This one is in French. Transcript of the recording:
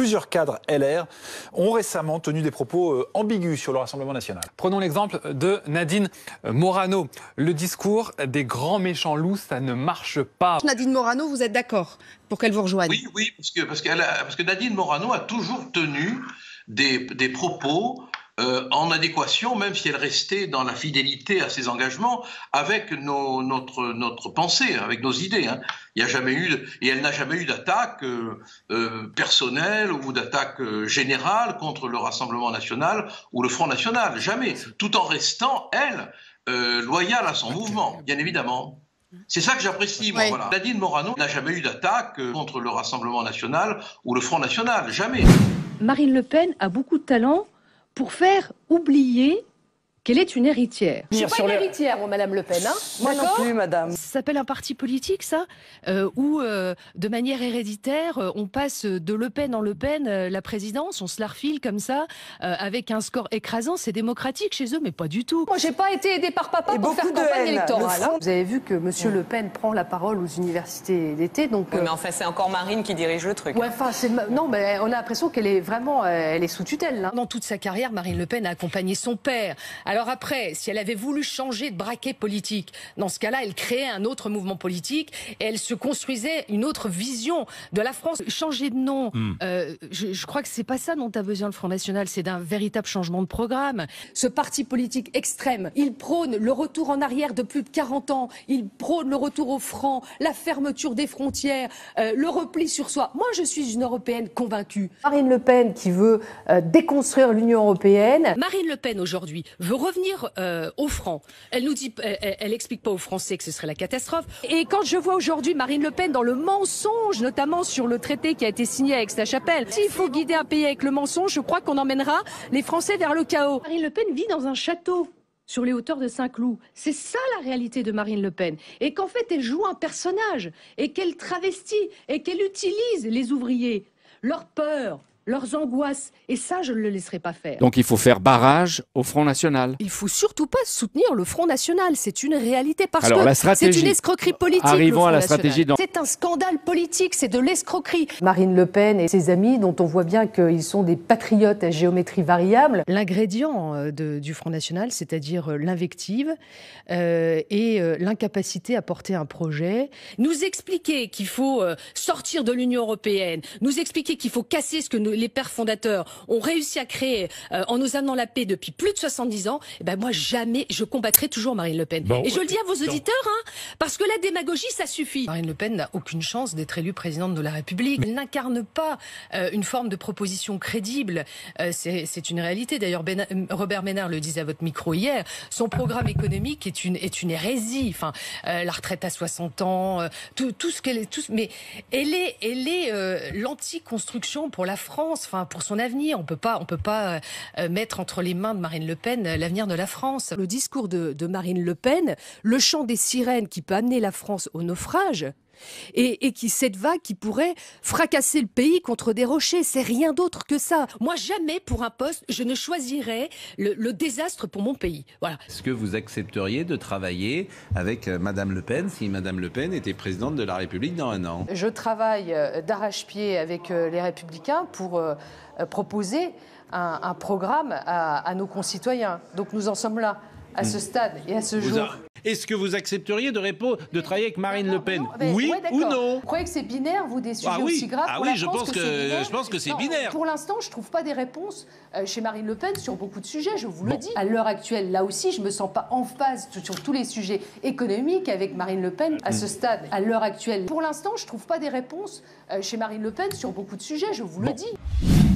Plusieurs cadres LR ont récemment tenu des propos ambigus sur le Rassemblement national. Prenons l'exemple de Nadine Morano. Le discours des grands méchants loups, ça ne marche pas. Nadine Morano, vous êtes d'accord pour qu'elle vous rejoigne? Oui, parce que Nadine Morano a toujours tenu des propos en adéquation, même si elle restait dans la fidélité à ses engagements, avec notre pensée, avec nos idées. Hein. Il n'y a jamais eu, et elle n'a jamais eu d'attaque personnelle ou d'attaque générale contre le Rassemblement national ou le Front national. Jamais. Tout en restant, elle, loyale à son mouvement, bien évidemment. C'est ça que j'apprécie, moi. Oui. Voilà. Nadine Morano n'a jamais eu d'attaque contre le Rassemblement national ou le Front national. Jamais. Marine Le Pen a beaucoup de talent pour faire oublier qu'elle est une héritière. Je ne suis pas une héritière, moi, Madame Le Pen. Hein. Moi non plus, madame. Ça s'appelle un parti politique, ça, où, de manière héréditaire, on passe de Le Pen en Le Pen la présidence, on se la refile comme ça, avec un score écrasant. C'est démocratique chez eux, mais pas du tout. Moi, j'ai pas été aidée par papa pour faire campagne électorale. Hein. Vous avez vu que Monsieur Le Pen prend la parole aux universités d'été, donc. Oui, mais enfin, c'est encore Marine qui dirige le truc. Ouais, enfin, non, mais on a l'impression qu'elle est vraiment, elle est sous tutelle. Là. Dans toute sa carrière, Marine Le Pen a accompagné son père. Alors après, si elle avait voulu changer de braquet politique, dans ce cas-là, elle créait un autre mouvement politique et elle se construisait une autre vision de la France. Changer de nom, je crois que c'est pas ça dont a besoin le Front National, c'est d'un véritable changement de programme. Ce parti politique extrême, il prône le retour en arrière de plus de 40 ans, il prône le retour au franc, la fermeture des frontières, le repli sur soi. Moi, je suis une Européenne convaincue. Marine Le Pen qui veut déconstruire l'Union européenne. Marine Le Pen, aujourd'hui, veut revenir au franc. Elle nous dit, elle explique pas aux Français que ce serait la catastrophe. Et quand je vois aujourd'hui Marine Le Pen dans le mensonge, notamment sur le traité qui a été signé avec Aix-la-Chapelle, s'il faut guider un pays avec le mensonge, je crois qu'on emmènera les Français vers le chaos. Marine Le Pen vit dans un château sur les hauteurs de Saint-Cloud. C'est ça la réalité de Marine Le Pen. Et qu'en fait, elle joue un personnage et qu'elle travestit et qu'elle utilise les ouvriers, leur peur, leurs angoisses. Et ça, je ne le laisserai pas faire. Donc il faut faire barrage au Front National. Il faut surtout pas soutenir le Front National. C'est une réalité parce Alors, que c'est une escroquerie politique. Arrivons à la stratégie. C'est un scandale politique, c'est de l'escroquerie. Marine Le Pen et ses amis, dont on voit bien qu'ils sont des patriotes à géométrie variable. L'ingrédient du Front National, c'est-à-dire l'invective et l'incapacité à porter un projet. Nous expliquer qu'il faut sortir de l'Union européenne, nous expliquer qu'il faut casser ce que les pères fondateurs ont réussi à créer en nous amenant la paix depuis plus de 70 ans, et ben moi jamais, je combattrai toujours Marine Le Pen. Bon, et je le dis à vos auditeurs, hein, parce que la démagogie, ça suffit. Marine Le Pen n'a aucune chance d'être élue présidente de la République. Elle n'incarne pas une forme de proposition crédible. C'est une réalité. D'ailleurs, Robert Ménard le disait à votre micro hier, son programme économique est une hérésie. Enfin, la retraite à 60 ans, tout ce qu'elle est, mais elle est l'anti-construction pour la France. Enfin, pour son avenir, on peut pas mettre entre les mains de Marine Le Pen l'avenir de la France. Le discours de Marine Le Pen, le chant des sirènes qui peut amener la France au naufrage, et cette vague qui pourrait fracasser le pays contre des rochers, c'est rien d'autre que ça. Moi, jamais pour un poste, je ne choisirais le désastre pour mon pays. Voilà. Est-ce que vous accepteriez de travailler avec Madame Le Pen si Madame Le Pen était présidente de la République dans un an? Je travaille d'arrache-pied avec les Républicains pour proposer un programme à nos concitoyens. Donc nous en sommes là, à ce stade et à ce jour. Est-ce que vous accepteriez de travailler avec Marine Le Pen? Oui ou non? Vous croyez que c'est binaire, vous, des sujets aussi graves pour la France je pense que c'est binaire. Pour l'instant, je ne trouve pas des réponses chez Marine Le Pen sur beaucoup de sujets, je vous le dis. À l'heure actuelle, là aussi, je ne me sens pas en phase sur tous les sujets économiques avec Marine Le Pen à ce stade. À l'heure actuelle, pour l'instant, je ne trouve pas des réponses chez Marine Le Pen sur beaucoup de sujets, je vous le dis.